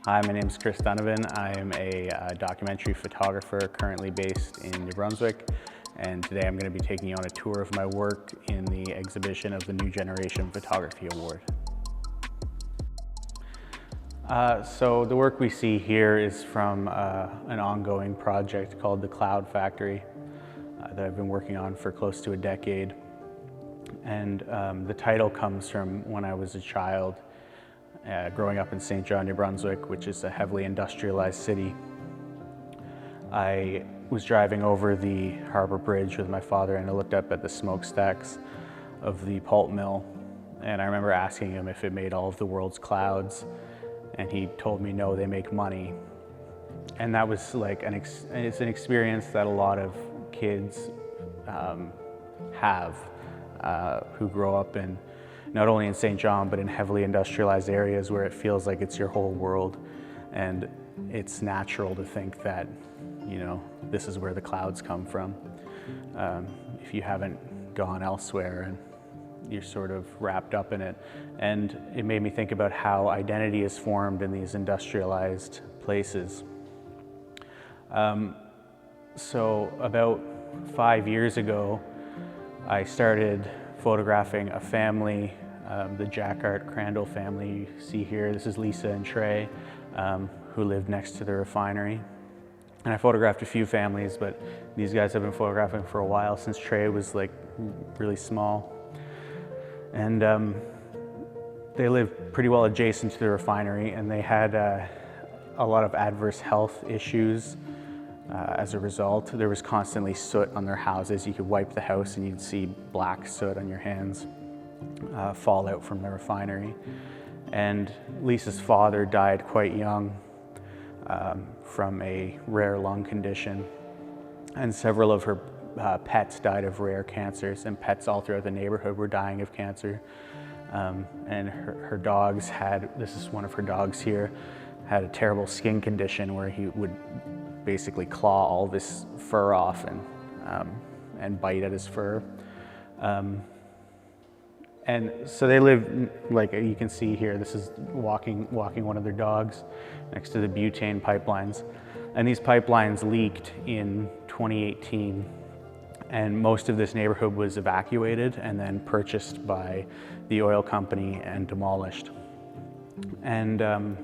Hi, my name is Chris Donovan. I am a documentary photographer currently based in New Brunswick, and today I'm going to be taking you on a tour of my work in the exhibition of the New Generation Photography Award. So the work we see here is from an ongoing project called the Cloud Factory that I've been working on for close to a decade. And the title comes from when I was a child, growing up in St. John, New Brunswick, which is a heavily industrialized city. I was driving over the harbor bridge with my father, and I looked up at the smokestacks of the pulp mill, and I remember asking him if it made all of the world's clouds, and he told me no, they make money. And that was like it's an experience that a lot of kids have who grow up in not only in St. John, but in heavily industrialized areas where it feels like it's your whole world. And it's natural to think that, you know, this is where the clouds come from. If you haven't gone elsewhere and you're sort of wrapped up in it. And it made me think about how identity is formed in these industrialized places. So about 5 years ago, I started photographing a family, the Jacquard Crandall family you see here. This is Lisa and Trey, who lived next to the refinery. And I photographed a few families, but these guys have been photographing for a while, since Trey was like really small. And they lived pretty well adjacent to the refinery, and they had a lot of adverse health issues. As a result, there was constantly soot on their houses. You could wipe the house and you'd see black soot on your hands fall out from the refinery. And Lisa's father died quite young from a rare lung condition. And several of her pets died of rare cancers, and pets all throughout the neighborhood were dying of cancer. And her dogs this is one of her dogs here, had a terrible skin condition where he would basically claw all of his fur off and bite at his fur. And so they live, like you can see here, this is walking one of their dogs next to the butane pipelines. And these pipelines leaked in 2018, and most of this neighborhood was evacuated and then purchased by the oil company and demolished. And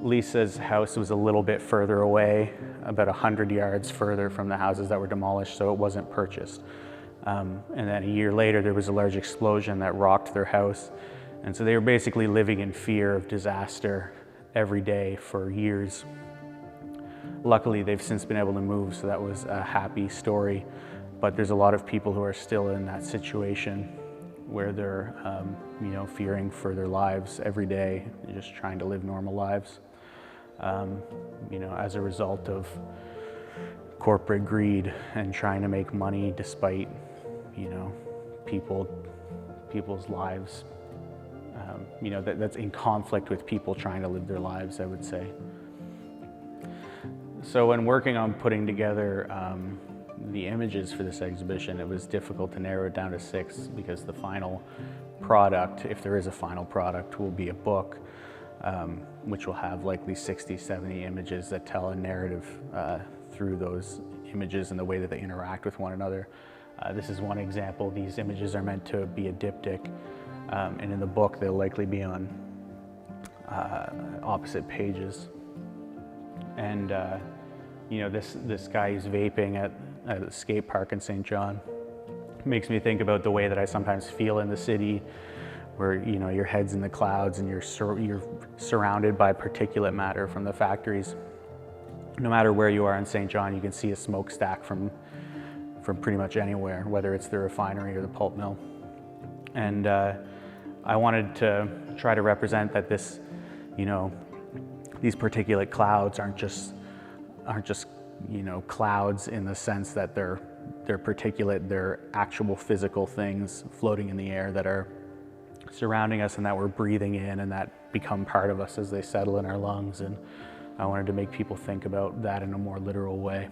Lisa's house was a little bit further away, about 100 yards further from the houses that were demolished, so it wasn't purchased. And then a year later, there was a large explosion that rocked their house. And so they were basically living in fear of disaster every day for years. Luckily, they've since been able to move, so that was a happy story. But there's a lot of people who are still in that situation where they're fearing for their lives every day, just trying to live normal lives. As a result of corporate greed and trying to make money despite, people's lives. That's in conflict with people trying to live their lives, I would say. So when working on putting together the images for this exhibition, it was difficult to narrow it down to 6, because the final product, if there is a final product, will be a book, which will have likely 60, 70 images that tell a narrative through those images and the way that they interact with one another. This is one example. These images are meant to be a diptych, and in the book they'll likely be on opposite pages. And this guy who's vaping at a skate park in St. John makes me think about the way that I sometimes feel in the city, where your head's in the clouds and you're surrounded by particulate matter from the factories. No matter where you are in St. John, you can see a smokestack from pretty much anywhere, whether it's the refinery or the pulp mill. And I wanted to try to represent that these particulate clouds aren't just clouds in the sense that they're particulate. They're actual physical things floating in the air that are surrounding us and that we're breathing in, and that become part of us as they settle in our lungs. And I wanted to make people think about that in a more literal way.